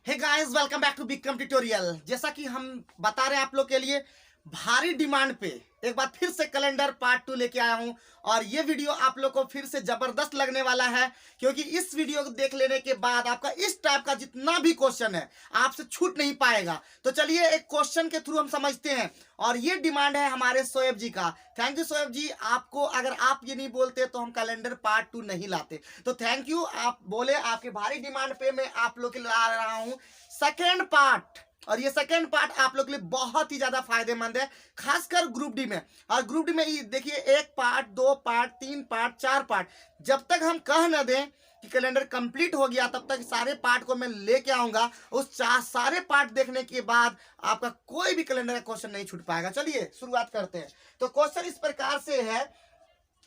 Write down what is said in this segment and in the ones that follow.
Hey guys, welcome back to Bikram tutorial. जैसा कि हम बता रहे हैं आप लोग के लिए भारी डिमांड पे एक बार फिर से कैलेंडर पार्ट 2 लेके आया हूं। और ये वीडियो आप लोग को फिर से जबरदस्त लगने वाला है, क्योंकि इस वीडियो को देख लेने के बाद आपका इस टाइप का जितना भी क्वेश्चन है आपसे छूट नहीं पाएगा। तो चलिए एक क्वेश्चन के थ्रू हम समझते हैं। और ये डिमांड है हमारे शोएब जी का। थैंक यू शोएब जी, आपको अगर आप ये नहीं बोलते तो हम कैलेंडर पार्ट 2 नहीं लाते। तो थैंक यू, आप बोले, आपके भारी डिमांड पे मैं आप लोग के लिए ला रहा हूं सेकेंड पार्ट। और ये सेकेंड पार्ट आप लोग के लिए बहुत ही ज्यादा फायदेमंद है, खासकर ग्रुप डी में। और ग्रुप डी में देखिए, एक पार्ट, दो पार्ट, तीन पार्ट, चार पार्ट, जब तक हम कह न दें कि कैलेंडर कंप्लीट हो गया तब तक सारे पार्ट को मैं लेके आऊंगा। उस सारे पार्ट देखने के बाद आपका कोई भी कैलेंडर का क्वेश्चन नहीं छूट पाएगा। चलिए शुरुआत करते हैं। तो क्वेश्चन इस प्रकार से है,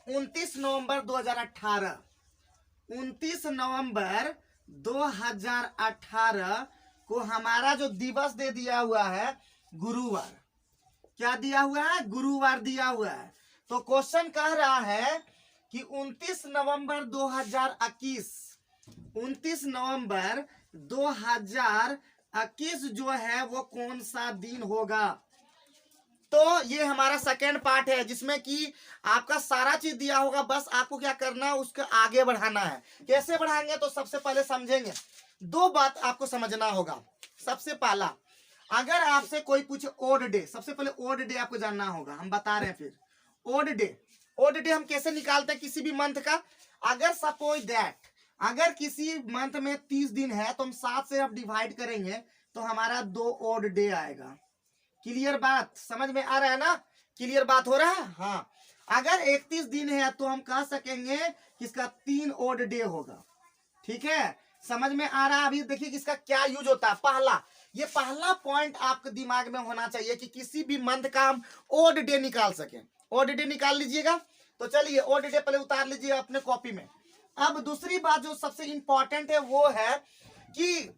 29 नवंबर 2018, 29 नवंबर 2018 को हमारा जो दिवस दे दिया हुआ है गुरुवार। क्या दिया हुआ है? गुरुवार दिया हुआ है। तो क्वेश्चन कह रहा है कि 29 नवंबर 2021, 29 नवंबर 2021 जो है वो कौन सा दिन होगा। तो ये हमारा सेकेंड पार्ट है, जिसमें कि आपका सारा चीज दिया होगा, बस आपको क्या करना है, उसको आगे बढ़ाना है। कैसे बढ़ाएंगे तो सबसे पहले समझेंगे। दो बात आपको समझना होगा। सबसे पहला, अगर आपसे कोई पूछे ओड डे, सबसे पहले ओड डे आपको जानना होगा। हम बता रहे हैं फिर ओड डे। ओड डे हम कैसे निकालते हैं किसी भी मंथ का। अगर सपोज दैट, अगर किसी मंथ में 30 दिन है तो हम 7 से अब डिवाइड करेंगे तो हमारा 2 ओड डे आएगा। क्लियर बात समझ में आ रहा है ना? क्लियर बात हो रहा है? हाँ। अगर 31 दिन है तो हम कह सकेंगे कि इसका 3 ओड डे होगा। ठीक है, समझ में आ रहा है? अभी देखिए कि इसका क्या यूज होता है। पहला, ये पहला पॉइंट आपके दिमाग में होना चाहिए कि किसी भी मंथ का हम ओड डे निकाल सके। ओड डे निकाल लीजिएगा। तो चलिए ओड डे पहले उतार लीजिए अपने कॉपी में। अब दूसरी बात जो सबसे इंपॉर्टेंट है वो है कि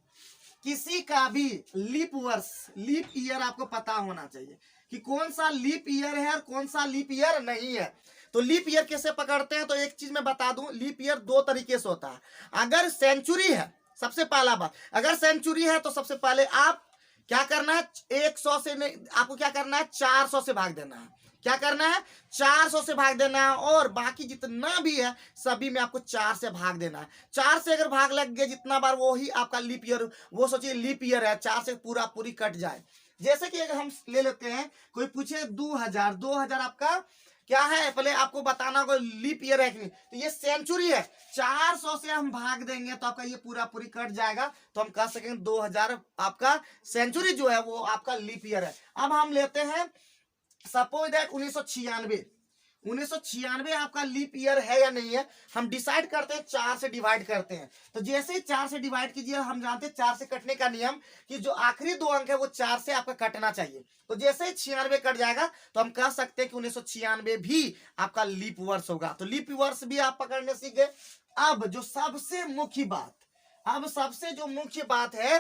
किसी का भी लीप वर्ष, लीप ईयर आपको पता होना चाहिए कि कौन सा लीप ईयर है और कौन सा लीप ईयर नहीं है। तो लीप ईयर कैसे पकड़ते हैं, तो एक चीज मैं बता दूं, लीप ईयर दो तरीके से होता है। अगर सेंचुरी है, सबसे पहला बात, अगर सेंचुरी है तो सबसे पहले आप क्या करना है, 100 से नहीं, आपको क्या करना है, 400 से भाग देना है। क्या करना है? 400 से भाग देना है। और बाकी जितना भी है सभी में आपको 4 से भाग देना है। 4 से अगर भाग लग गया जितना बार, वो ही आपका लीप ईयर, वो सोचिए लीप ईयर है, 4 से पूरा पूरी कट जाए। जैसे कि अगर हम ले लेते हैं, कोई पूछे 2000, 2000 आपका क्या है, पहले आपको बताना होगा लीप ईयर है कि नहीं। तो ये सेंचुरी है, 400 से हम भाग देंगे तो आपका ये पूरा पूरी कट जाएगा। तो हम कह सकेंगे 2000 आपका सेंचुरी जो है वो आपका लीप ईयर है। अब हम लेते हैं सपोज दैट 1996, 1996 आपका लीप ईयर है या नहीं है। हम डिसाइड करते हैं, 4 से डिवाइड करते हैं। तो जैसे ही 4 से डिवाइड कीजिए, हम जानते हैं 4 से कटने का नियम कि जो आखिरी 2 अंक है वो 4 से आपका कटना चाहिए। तो जैसे ही 96 कट जाएगा तो हम कह सकते हैं कि 1996 भी आपका लीप वर्ष होगा। तो लीप वर्ष भी आप पकड़ने सीख गए। अब जो सबसे मुख्य बात, अब सबसे जो मुख्य बात है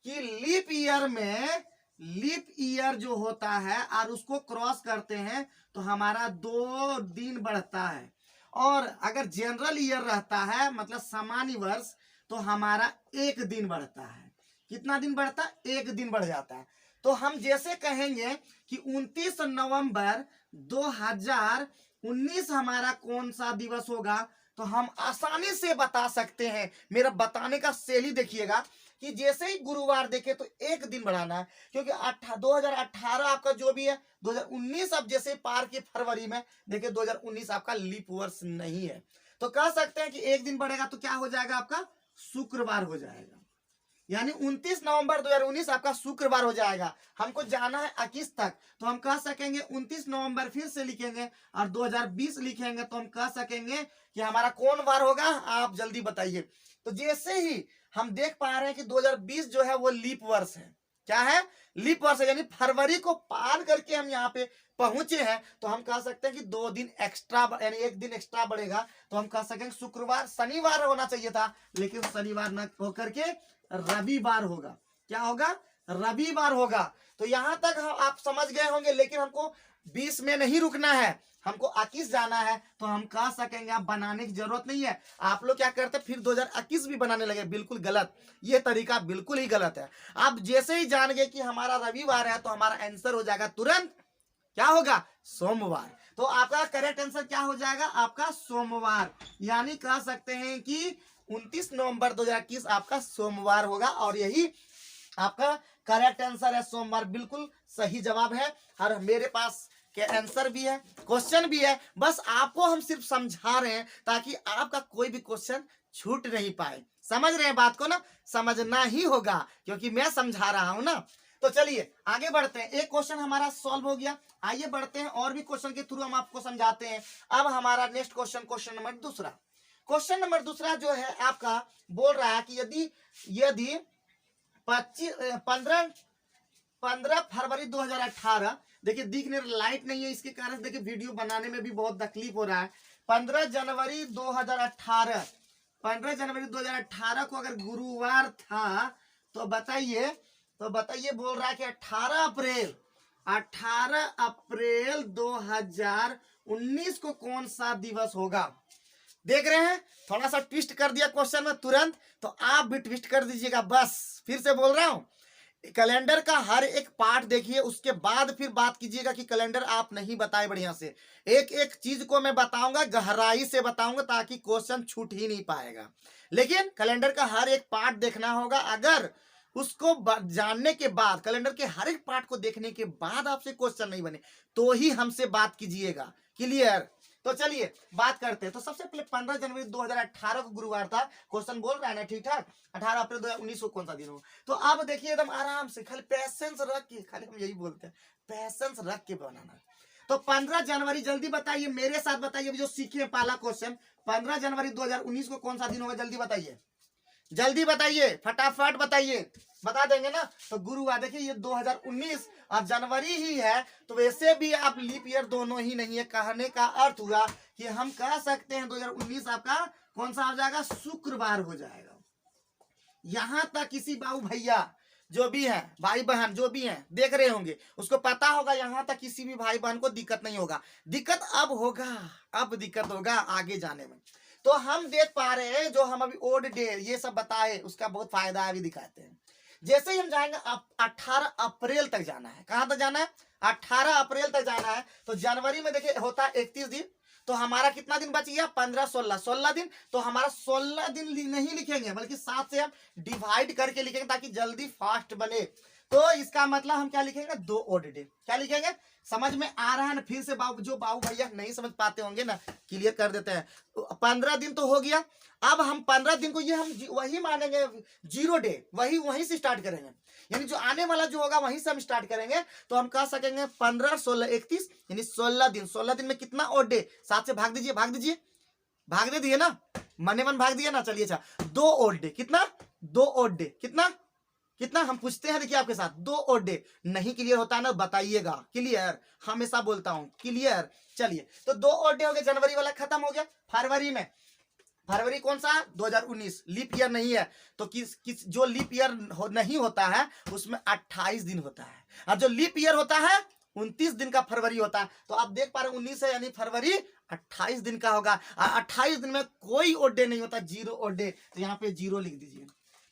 कि लीप ईयर में, लीप ईयर जो होता है और उसको क्रॉस करते हैं तो हमारा 2 दिन बढ़ता है। और अगर जनरल ईयर रहता है, मतलब सामान्य वर्ष, तो हमारा 1 दिन बढ़ता है। कितना दिन बढ़ता है? 1 दिन बढ़ जाता है। तो हम जैसे कहेंगे कि 29 नवंबर 2019 हमारा कौन सा दिवस होगा, तो हम आसानी से बता सकते हैं। मेरा बताने का शैली देखिएगा कि जैसे ही गुरुवार देखे तो 1 दिन बढ़ाना है, क्योंकि 2018 आपका जो भी है, 2019 अब जैसे पार के फरवरी में, देखिए 2019 आपका लीप वर्ष नहीं है। तो कह सकते हैं कि 1 दिन बढ़ेगा तो क्या हो जाएगा, आपका शुक्रवार हो जाएगा। यानी 29 नवंबर 2019 आपका शुक्रवार हो जाएगा। हमको जाना है 21 तक, तो हम कह सकेंगे 29 नवंबर फिर से लिखेंगे और 2020 लिखेंगे तो हम कह सकेंगे कि हमारा कौन वार होगा। आप जल्दी बताइए। तो जैसे ही हम देख पा रहे हैं कि 2020 जो है वो लीप वर्ष है। क्या है? लीप वर्ष है, यानी फरवरी को पार करके हम यहाँ पे पहुंचे हैं। तो हम कह सकते हैं कि 2 दिन एक्स्ट्रा, यानी 1 दिन एक्स्ट्रा बढ़ेगा। तो हम कह सकेंगे शुक्रवार, शनिवार होना चाहिए था, लेकिन शनिवार न होकर के रविवार होगा। क्या होगा? रविवार होगा। तो यहां तक आप समझ गए होंगे, लेकिन हमको 20 में नहीं रुकना है, हमको 21 जाना है। तो हम कह सकेंगे आप बनाने की जरूरत नहीं है। आप लोग क्या करते फिर 2021 भी बनाने लगे, बिल्कुल गलत, ये तरीका बिल्कुल ही गलत है। आप जैसे ही जान गए कि हमारा रविवार है तो हमारा आंसर हो जाएगा तुरंत क्या होगा, सोमवार। तो आपका करेक्ट आंसर क्या हो जाएगा, आपका सोमवार। यानी कह सकते हैं कि 29 नवंबर 2021 आपका सोमवार होगा, और यही आपका करेक्ट आंसर है, सोमवार बिल्कुल सही जवाब है। और मेरे पास के आंसर भी है, क्वेश्चन भी है, बस आपको हम सिर्फ समझा रहे हैं ताकि आपका कोई भी क्वेश्चन छूट नहीं पाए। समझ रहे हैं बात को ना, समझना ही होगा क्योंकि मैं समझा रहा हूं ना। तो चलिए आगे बढ़ते हैं, एक क्वेश्चन हमारा सॉल्व हो गया, आइए बढ़ते हैं और भी क्वेश्चन के थ्रू हम आपको समझाते हैं। अब हमारा नेक्स्ट क्वेश्चन, क्वेश्चन नंबर दूसरा, क्वेश्चन नंबर दूसरा जो है आपका बोल रहा है कि यदि यदि 15 फरवरी 2018, देखिए दिखने लाइट नहीं है, इसके कारण देखिए वीडियो बनाने में भी बहुत तकलीफ हो रहा है। 15 जनवरी 2018, 15 जनवरी 2018 को अगर गुरुवार था तो बताइए, बोल रहा है कि 18 अप्रैल 2019 को कौन सा दिवस होगा। देख रहे हैं, थोड़ा सा ट्विस्ट कर दिया क्वेश्चन में तुरंत, तो आप भी ट्विस्ट कर दीजिएगा। बस फिर से बोल रहा हूं, कैलेंडर का हर एक पार्ट देखिए, उसके बाद फिर बात कीजिएगा कि कैलेंडर आप नहीं बताए बढ़िया से। एक एक चीज को मैं बताऊंगा, गहराई से बताऊंगा, ताकि क्वेश्चन छूट ही नहीं पाएगा। लेकिन कैलेंडर का हर एक पार्ट देखना होगा। अगर उसको जानने के बाद, कैलेंडर के हर एक पार्ट को देखने के बाद आपसे क्वेश्चन नहीं बने तो ही हमसे बात कीजिएगा। क्लियर। तो चलिए बात करते हैं। तो सबसे पहले 15 जनवरी 2018 को गुरुवार था, क्वेश्चन बोल रहा है ना ठीक ठाक। 18 अप्रैल 2019 को कौन सा दिन हो। तो अब देखिए एकदम आराम से, खाली पैसेंस रख के, खाली हम यही बोलते हैं पैसेंस रख के बनाना। तो 15 जनवरी जल्दी बताइए, मेरे साथ बताइए, जो सीखे पहला क्वेश्चन, 15 जनवरी 2019 को कौन सा दिन होगा, जल्दी बताइए, जल्दी बताइए, फटाफट बताइए, बता देंगे ना। तो गुरुवार, देखिए ये 2019 और जनवरी ही है, तो वैसे भी आप लीप ईयर दोनों ही नहीं है। कहने का अर्थ हुआ कि हम कह सकते हैं 2019 आपका कौन सा हो जाएगा, शुक्रवार हो जाएगा। यहां तक किसी बाबू भैया जो भी है, भाई बहन जो भी हैं देख रहे होंगे, उसको पता होगा, यहां तक किसी भी भाई बहन को दिक्कत नहीं होगा। दिक्कत अब होगा, अब दिक्कत होगा आगे जाने में। तो हम देख पा रहे हैं, जो हम अभी ओड डे ये सब बताए, उसका बहुत फायदा अभी दिखाते हैं। जैसे ही हम जाएंगे, 18 अप्रैल तक जाना है। कहां तक जाना है, 18 अप्रैल तक जाना है। तो जनवरी में देखिए होता है 31 दिन, तो हमारा कितना दिन बच गया, 15 16 दिन। तो हमारा 16 दिन नहीं लिखेंगे, बल्कि 7 से हम डिवाइड करके लिखेंगे ताकि जल्दी फास्ट बने। तो इसका मतलब हम क्या लिखेंगे, 2 ओड डे। क्या लिखेंगे, समझ में आ रहा है ना। फिर से जो बाबू भैया नहीं समझ पाते होंगे ना, क्लियर कर देते हैं। 15 दिन तो हो गया। अब हम 15 दिन को ये हम वही मानेंगे 0 डे, वही से स्टार्ट करेंगे, यानी जो आने वाला जो होगा वहीं से हम स्टार्ट करेंगे। तो हम कह सकेंगे 15 16 31, यानी 16 दिन। 16 दिन में कितना ओड डे, 7 से भाग दीजिए, भाग दीजिए, भाग दे दिए ना, मने मन भाग दिया ना। चलिए अच्छा, 2 ओड डे, कितना, 2 ओड डे, कितना कितना हम पूछते हैं, देखिए आपके साथ 2 ओड डे। नहीं क्लियर होता है ना, बताइएगा। क्लियर, हमेशा बोलता हूं क्लियर। चलिए, तो 2 ओड डे हो गए, जनवरी वाला खत्म हो गया। फरवरी में, फरवरी कौन सा, 2019, लीप ईयर नहीं है। तो किस जो लीप ईयर नहीं होता है उसमें 28 दिन होता है, और जो लीप ईयर होता है 29 दिन का फरवरी होता है। तो आप देख पा रहे 19 है, यानी फरवरी 28 दिन का होगा। और 28 दिन में कोई ओड डे नहीं होता, 0 ओड डे। तो यहाँ पे 0 लिख दीजिए।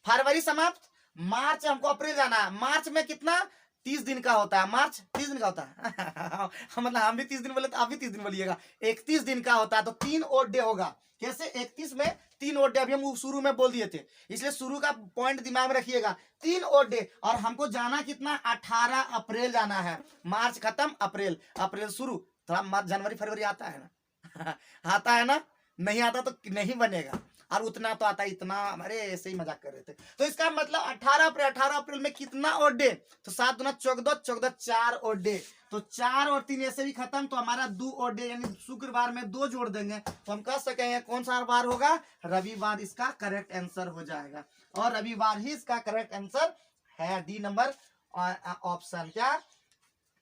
फरवरी समाप्त। मार्च, हमको अप्रैल जाना है। मार्च में कितना, 30 दिन का होता है। मार्च 30 दिन का होता है मतलब हम भी 30 दिन बोले तो आप भी 30 दिन बोलिएगा। 31 दिन का होता है, तो 3 ओड डे होगा। कैसे, 31 में 3 ओड डे, अभी हम शुरू में बोल दिए थे, इसलिए शुरू का पॉइंट दिमाग में रखिएगा। 3 ओड डे, और हमको जाना कितना, 18 अप्रैल जाना है। मार्च खत्म, अप्रैल शुरू। थोड़ा जनवरी फरवरी आता है ना आता है ना, नहीं आता तो नहीं बनेगा। और उतना तो आता है, इतना, अरे ऐसे ही मजाक कर रहे थे। तो इसका मतलब 18 अप्रैल में कितना ओड डे, तो 7 दूना 14, 14 4 ओड डे। तो 4 और 3 ऐसे भी खत्म, तो हमारा 2 ओड डे, यानी शुक्रवार में 2 जोड़ देंगे तो हम कह सकेंगे कौन सा बार होगा, रविवार इसका करेक्ट आंसर हो जाएगा। और रविवार ही इसका करेक्ट आंसर है, डी नंबर ऑप्शन। क्या,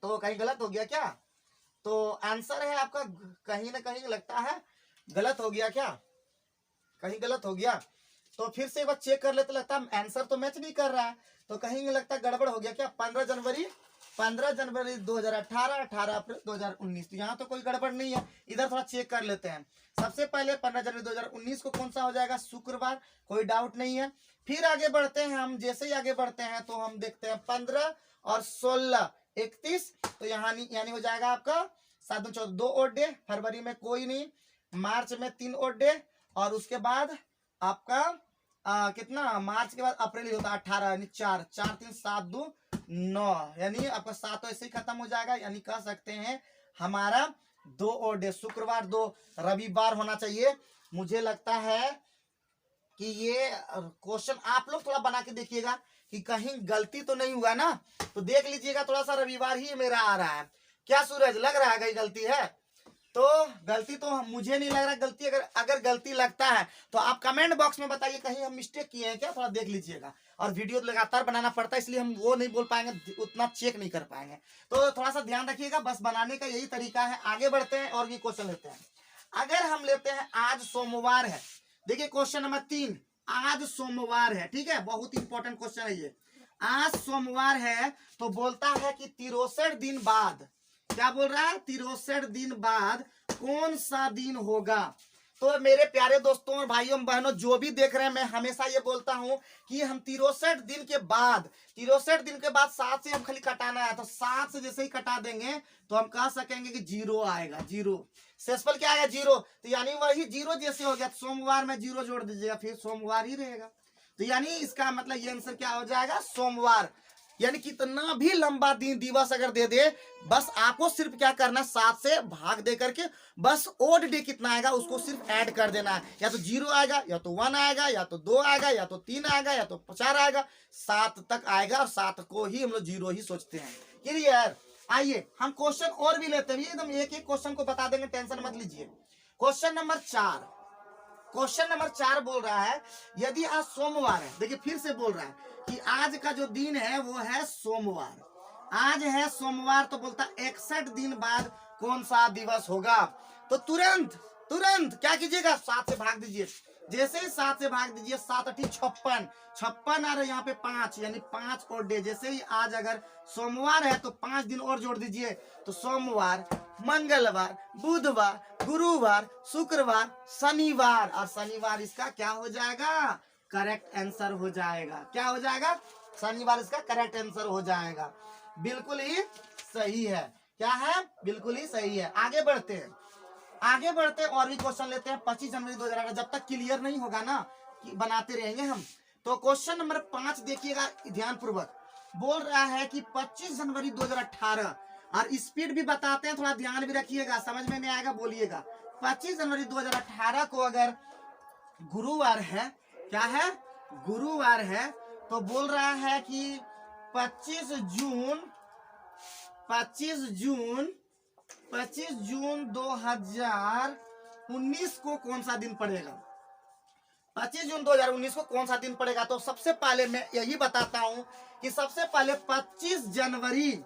तो कहीं गलत हो गया क्या, तो आंसर है आपका कहीं ना कहीं लगता है गलत हो गया क्या, कहीं गलत हो गया। तो फिर से एक बार चेक कर लेते, लगता है आंसर तो मैच नहीं कर रहा है, तो कहीं लगता है गड़बड़ हो गया क्या। 15 जनवरी 2018, 18 अप्रैल 2019, तो यहाँ तो कोई गड़बड़ नहीं है। इधर थोड़ा चेक कर लेते हैं। सबसे पहले 15 जनवरी 2019 को कौन सा हो जाएगा, शुक्रवार, कोई डाउट नहीं है। फिर आगे बढ़ते हैं हम, जैसे ही आगे बढ़ते हैं तो हम देखते हैं 15 और 16 31, तो यहाँ यानी हो जाएगा आपका 7 14 2 ओड डे। फरवरी में कोई नहीं, मार्च में 3 ओड डे, और उसके बाद आपका कितना, मार्च के बाद अप्रैल होता है 18, यानी 4 4 3 7 2 9, यानी आपका 7 ऐसे ही खत्म हो जाएगा। यानी कह सकते हैं हमारा 2 और डे, शुक्रवार 2 रविवार होना चाहिए। मुझे लगता है कि ये क्वेश्चन आप लोग थोड़ा बना के देखिएगा कि कहीं गलती तो नहीं हुआ ना, तो देख लीजिएगा थोड़ा सा रविवार ही मेरा आ रहा है। क्या सूरज लग रहा है कहीं गलती है? तो गलती तो मुझे नहीं लग रहा गलती। अगर गलती लगता है तो आप कमेंट बॉक्स में बताइए कहीं हम मिस्टेक किए हैं क्या, थोड़ा देख लीजिएगा। और वीडियो लगातार बनाना पड़ता है, इसलिए हम वो नहीं बोल पाएंगे, उतना चेक नहीं कर पाएंगे, तो थोड़ा सा ध्यान रखिएगा। बस बनाने का यही तरीका है। आगे बढ़ते हैं और भी क्वेश्चन लेते हैं। अगर हम लेते हैं आज सोमवार है, देखिए क्वेश्चन नंबर 3, आज सोमवार है, ठीक है, बहुत इंपॉर्टेंट क्वेश्चन है ये। आज सोमवार है तो बोलता है कि 63 दिन बाद, क्या बोल रहा है, 63 दिन बाद कौन सा दिन होगा। तो मेरे प्यारे दोस्तों और भाइयों बहनों जो भी देख रहे हैं, मैं हमेशा ये बोलता हूं कि हम 63 दिन के बाद, 63 दिन के बाद 7 से हम खाली कटाना है, तो 7 से जैसे ही कटा देंगे तो हम कह सकेंगे कि 0 आएगा, 0 शेषफल क्या आएगा, 0। तो यानी वही 0 जैसे हो गया, सोमवार में 0 जोड़ दीजिएगा, फिर सोमवार ही रहेगा। तो यानी इसका मतलब ये आंसर क्या हो जाएगा, सोमवार। यानी कितना भी लंबा दिन दिवस अगर दे दे, बस आपको सिर्फ क्या करना, 7 से भाग दे करके बस ओड डे कितना आएगा उसको सिर्फ ऐड कर देना है। या तो 0 आएगा, या तो 1 आएगा, या तो 2 आएगा, या तो 3 आएगा, या तो 4 आएगा, 7 तक आएगा, और 7 को ही हम लोग 0 ही सोचते हैं। क्लियर? आइए हम क्वेश्चन और भी लेते हैं, एकदम एक एक क्वेश्चन को बता देंगे, टेंशन मत लीजिए। क्वेश्चन नंबर 4, क्वेश्चन नंबर 4 बोल रहा है यदि आज सोमवार है, देखिए फिर से बोल रहा है कि आज का जो दिन है वो है सोमवार। आज है सोमवार, तो बोलता 61 दिन बाद कौन सा दिवस होगा। तो तुरंत तुरंत क्या कीजिएगा, 7 से भाग दीजिए। जैसे ही 7 से भाग दीजिए, 7 8 56, 56 आ रहा है यहाँ पे 5, यानी 5 और डे। जैसे ही आज अगर सोमवार है तो 5 दिन और जोड़ दीजिए, तो सोमवार, मंगलवार, बुधवार, गुरुवार, शुक्रवार, शनिवार, और शनिवार इसका क्या हो जाएगा, करेक्ट आंसर हो जाएगा। क्या हो जाएगा, शनिवार इसका करेक्ट आंसर हो जाएगा। बिल्कुल ही सही है। क्या है, बिल्कुल ही सही है। आगे बढ़ते हैं, आगे बढ़ते हैं और भी क्वेश्चन लेते हैं। 25 जनवरी 2018 जब तक क्लियर नहीं होगा ना, कि बनाते रहेंगे हम। तो क्वेश्चन नंबर 5 देखिएगा ध्यान पूर्वक, बोल रहा है कि 25 जनवरी 2018, और स्पीड भी बताते हैं, थोड़ा ध्यान भी रखिएगा, समझ में नहीं आएगा बोलिएगा। 25 जनवरी 2018 को अगर गुरुवार है, क्या है, गुरुवार है, तो बोल रहा है कि 25 जून 2019 को कौन सा दिन पड़ेगा। 25 जून 2019 को कौन सा दिन पड़ेगा। तो सबसे पहले मैं यही बताता हूं कि सबसे पहले 25 जनवरी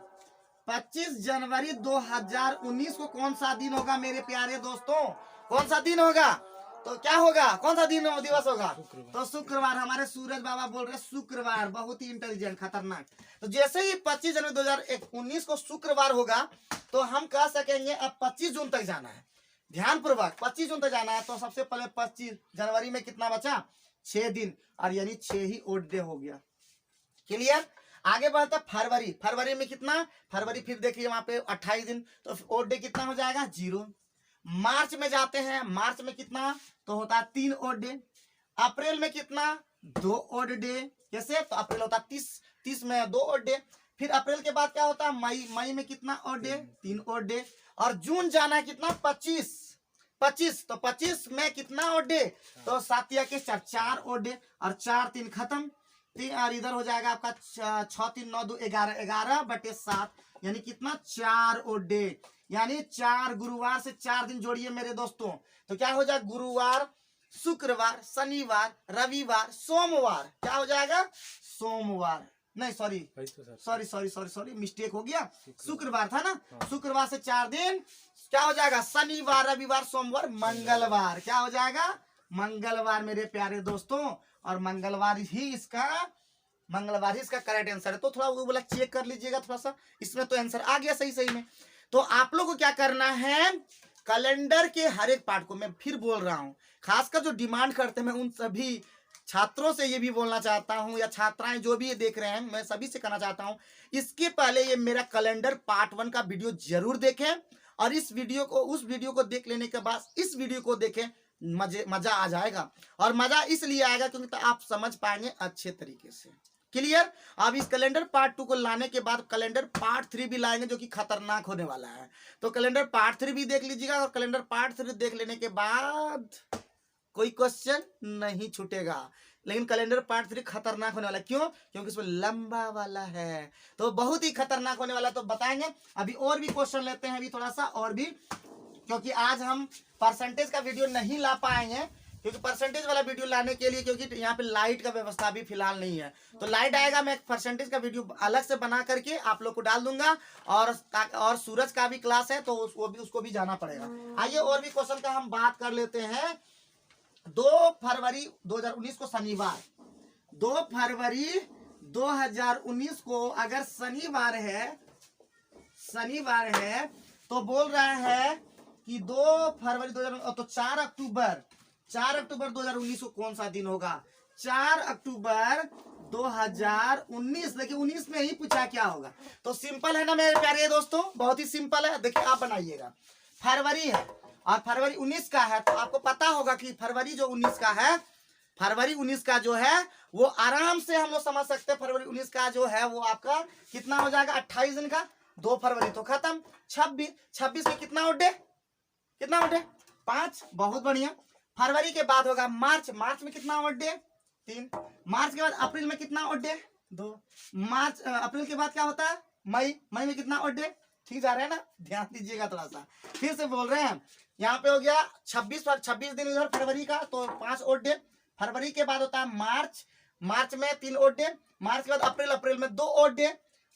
2019 को कौन सा दिन होगा मेरे प्यारे दोस्तों, कौन सा दिन होगा, तो क्या होगा, कौन सा दिन दिवस होगा, तो शुक्रवार। हमारे सूरज बाबा बोल रहे शुक्रवार, बहुत ही इंटेलिजेंट, खतरनाक। तो जैसे ही 25 जनवरी 2019 को शुक्रवार होगा, तो हम कह सकेंगे अब 25 जून तक जाना है। ध्यान पूर्वक 25 जून तक जाना है, तो सबसे पहले 25 जनवरी में कितना बचा, 6 दिन, और यानी 6 ही ओड डे हो गया। क्लियर? आगे बढ़ते फरवरी, फरवरी में कितना, फरवरी फिर देखिए वहां पे 28 दिन, तो ओड डे कितना हो जाएगा, 0। मार्च में जाते हैं, मार्च में कितना, तो होता है 3 ओड डे। अप्रैल में कितना, 2 ओड डे। कैसे, तो अप्रैल होता है 30 में 2 ओड डे। फिर अप्रैल के बाद क्या होता है, मई में कितना ओड डे, 3 ओड डे। और जून जाना है कितना, 25, तो 25 में कितना ओड डे, तो 7 या के 4 ओड डे, और 4 3 खत्म, और इधर हो जाएगा आपका 6 3 9 2 11, 11/7, यानी कितना, 4 ओड डे। यानी 4 गुरुवार से 4 दिन जोड़िए मेरे दोस्तों, तो क्या हो जाएगा, गुरुवार, शुक्रवार, शनिवार, रविवार, सोमवार, क्या हो जाएगा, सोमवार, नहीं सॉरी मिस्टेक हो गया, शुक्रवार था ना, शुक्रवार से 4 दिन क्या हो जाएगा, शनिवार, रविवार, सोमवार, मंगलवार, क्या हो जाएगा, मंगलवार मेरे प्यारे दोस्तों, और मंगलवार ही इसका करेक्ट आंसर है। तो थोड़ा वो बोला चेक कर लीजिएगा थोड़ा सा, इसमें तो आंसर आ गया सही में। तो आप लोग को क्या करना है, कैलेंडर के हर एक पार्ट को, मैं फिर बोल रहा हूँ, खासकर जो डिमांड करते हैं, मैं उन सभी छात्रों से ये भी बोलना चाहता हूँ, या छात्राएं जो भी ये देख रहे हैं, मैं सभी से कहना चाहता हूँ, इसके पहले ये मेरा कैलेंडर पार्ट 1 का वीडियो जरूर देखें, और उस वीडियो को देख लेने के बाद इस वीडियो को देखें, मजा आ जाएगा। और मजा इसलिए आएगा क्योंकि तो आप समझ पाएंगे अच्छे तरीके से। क्लियर? अब इस कैलेंडर पार्ट 2 को लाने के बाद कैलेंडर पार्ट 3 भी लाएंगे, जो कि खतरनाक होने वाला है। तो कैलेंडर पार्ट 3 भी देख लीजिएगा, और कैलेंडर पार्ट 3 देख लेने के बाद कोई क्वेश्चन नहीं छूटेगा। लेकिन कैलेंडर पार्ट 3 खतरनाक होने वाला है। क्यों? क्योंकि इसमें लंबा वाला है, तो बहुत ही खतरनाक होने वाला है। तो बताएंगे, अभी और भी क्वेश्चन लेते हैं, अभी थोड़ा सा और भी, क्योंकि आज हम परसेंटेज का वीडियो नहीं ला पाएंगे, क्योंकि परसेंटेज वाला वीडियो लाने के लिए, क्योंकि यहाँ पे लाइट का व्यवस्था भी फिलहाल नहीं है। तो लाइट आएगा, मैं परसेंटेज का वीडियो अलग से बना करके आप लोग को डाल दूंगा। और सूरज का भी क्लास है, तो उसको भी जाना पड़ेगा। आइए और भी क्वेश्चन का हम बात कर लेते हैं। 2 फरवरी 2019 को शनिवार, 2 फरवरी 2019 को अगर शनिवार है तो बोल रहा है कि 2 फरवरी 2019, तो 4 अक्टूबर 2019 को कौन सा दिन होगा? 4 अक्टूबर 2019, देखिए 19 में ही पूछा क्या होगा। तो सिंपल है ना मेरे प्यारे दोस्तों, बहुत ही सिंपल है। देखिए आप बनाइएगा, फरवरी है और फरवरी 19 का है, तो आपको पता होगा कि फरवरी जो 19 का है, फरवरी 19 का जो है वो आराम से हम लोग समझ सकते हैं। फरवरी 19 का जो है वो आपका कितना हो जाएगा? 28 दिन का। 2 फरवरी तो खत्म। 26 में कितना ओडे? 5। बहुत बढ़िया। फरवरी के बाद होगा मार्च में कितना ओडे? 3। मार्च के बाद अप्रैल में कितना ओडे? 2। अप्रैल के बाद क्या होता है? मई में कितना ओडे? ठीक जा रहे हैं ना? ध्यान दीजिएगा थोड़ा सा, फिर से बोल रहे हैं। यहाँ पे हो गया 26 दिन इधर फरवरी का, तो 5 ओड डे। फरवरी के बाद होता है मार्च में 3 ओड डे। मार्च के बाद अप्रैल में 2 ओड डे।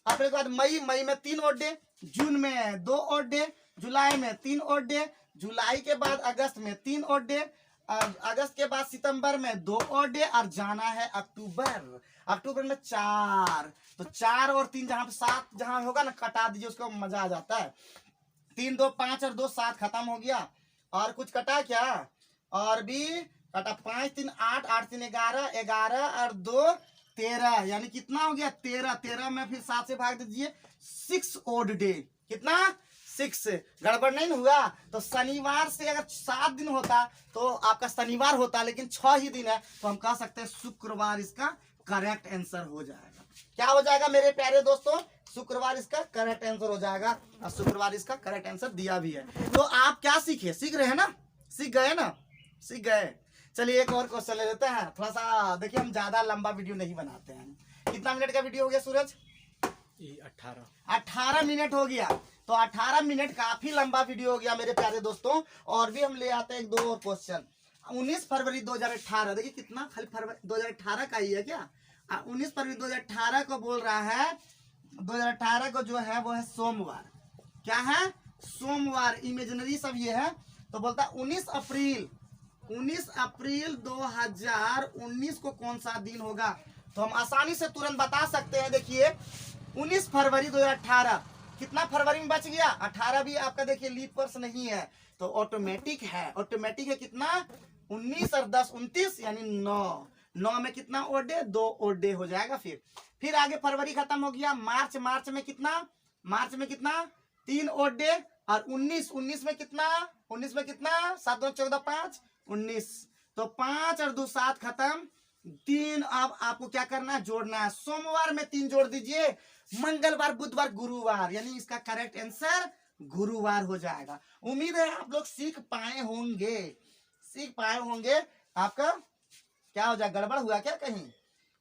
अप्रैल के बाद मई में 3 ओड डे। जून में 2 ओड डे। जुलाई में 3 ओड डे। जुलाई के बाद अगस्त में 3 ओड डे। अगस्त के बाद सितंबर में 2 ओड डे, और जाना है अक्टूबर में 4। तो 4 और 3 जहां पे 7 जहां होगा ना, कटा दीजिए, उसको मजा आ जाता है। 3 2 5 और 2 7 खत्म हो गया। और कुछ कटा क्या? और भी कटा। 5 3 8 8 3 11 और 2 13, यानी कितना हो गया? 13 में फिर 7 से भाग दीजिए, 6 ओड डे। कितना? 6। गड़बड़ नहीं हुआ? तो शनिवार से अगर 7 दिन होता तो आपका शनिवार होता, लेकिन 6 ही दिन है, तो हम कह सकते हैं शुक्रवार इसका करेक्ट आंसर हो जाएगा। क्या हो जाएगा मेरे प्यारे दोस्तों? शुक्रवार इसका करेक्ट आंसर हो जाएगा, और शुक्रवार इसका करेक्ट आंसर दिया भी है। तो आप क्या सीखे? सीख रहे हैं ना? सीख गए। चलिए एक और क्वेश्चन ले लेते हैं। थोड़ा सा देखिए, हम ज्यादा लंबा वीडियो नहीं बनाते हैं। कितना मिनट का वीडियो हो गया सूरज? 18 मिनट हो गया। तो 18 मिनट काफी लंबा वीडियो हो गया मेरे प्यारे दोस्तों। और भी हम ले आते हैं 2 और क्वेश्चन। 19 फरवरी 2018, देखिए कितना, खाली फरवरी 2018 का ही है क्या? 19 फरवरी 2018 को बोल रहा है, 2018 को जो है वो है सोमवार। क्या है? सोमवार। इमेजिनरी सब ये है। तो बोलता है 19 अप्रैल 2019 को कौन सा दिन होगा? तो हम आसानी से तुरंत बता सकते हैं। देखिए 19 फरवरी 2018, कितना फरवरी में बच गया? 18 भी आपका देखिए लीप वर्ष नहीं है, तो ऑटोमेटिक है। कितना? 19 और 10 29, यानी 9 में कितना ओड डे? 2 ओड डे हो जाएगा। फिर आगे फरवरी खत्म हो गया। मार्च में कितना? 3 ओड डे। और 19 में कितना? 7 2 14 5 19। तो 5 और 2 7 खत्म। 3 अब आपको क्या करना है? जोड़ना है। सोमवार में 3 जोड़ दीजिए, मंगलवार बुधवार गुरुवार, यानी इसका करेक्ट आंसर गुरुवार हो जाएगा। उम्मीद है आप लोग सीख पाए होंगे। आपका क्या हो जाए? गड़बड़ हुआ क्या कहीं?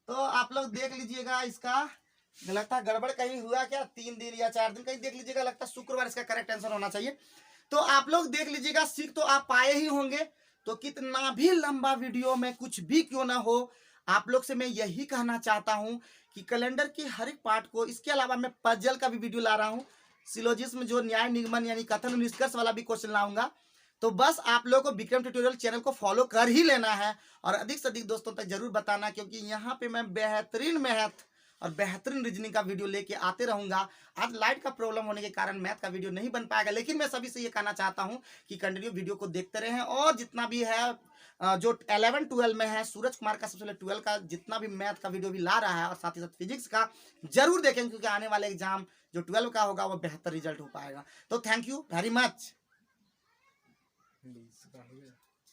तो आप लोग देख लीजिएगा, इसका लगता है गड़बड़ कहीं हुआ क्या? 3 दिन या 4 दिन कहीं देख लीजिएगा, लगता है शुक्रवार इसका करेक्ट आंसर होना चाहिए। तो आप लोग देख लीजिएगा, सीख तो आप पाए ही होंगे। तो कितना भी लंबा वीडियो में कुछ भी क्यों ना हो, आप लोग से मैं यही कहना चाहता हूं कि कैलेंडर के हर एक पार्ट को, इसके अलावा मैं पजल का भी वीडियो ला रहा हूं, सिलोजिज्म जो न्याय निगमन यानी कथन निष्कर्ष वाला भी क्वेश्चन लाऊंगा। तो बस आप लोगों को विक्रम ट्यूटोरियल चैनल को फॉलो कर ही लेना है और अधिक से अधिक दोस्तों तक जरूर बताना, क्योंकि यहाँ पे मैं बेहतरीन मैथ और बेहतरीन रीजनिंग का वीडियो लेके आते रहूंगा। आज लाइट का प्रॉब्लम होने के कारण मैथ का वीडियो नहीं बन पाएगा, लेकिन मैं सभी से ये कहना चाहता हूँ कि कंटिन्यू वीडियो को देखते रहें और जितना भी है जो 11-12 में है, सूरज कुमार का सबसे पहले 12 का जितना भी मैथ का वीडियो भी ला रहा है और साथ ही साथ फिजिक्स का जरूर देखें, क्योंकि आने वाले एग्जाम जो 12 का होगा वो बेहतर रिजल्ट हो पाएगा। तो थैंक यू वेरी मच।